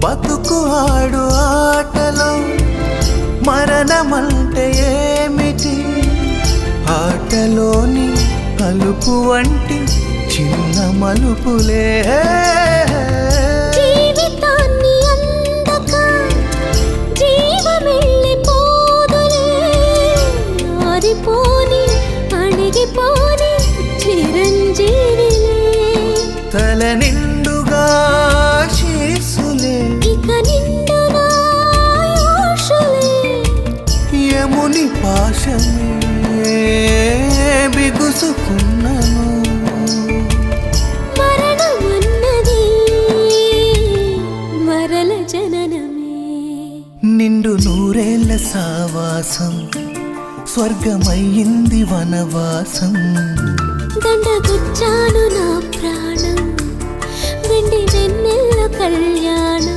బతుకు ఆడు ఆటలో మరణమంటే ఏమిటి? ఆటలోని అలుపు వంటి చిన్న మలుపులే జీవితాన్ని అందక జీవమెళ్ళిపోదులే, ఆరిపోని అణిగిపోని చిరంజీవిలే. తల నిండుగా శీసులే, ఇక నిండునా ఆశలే. యముని పాశమే బిగుసుకున్నను. మరణమన్నది మరల జననమే. నిండు నూరేళ్ల సావాసం స్వర్గమయ్యింది వనవాసం. దండగుచ్చాను నా ప్రాణం, వెండి వెన్నెల కళ్యాణం.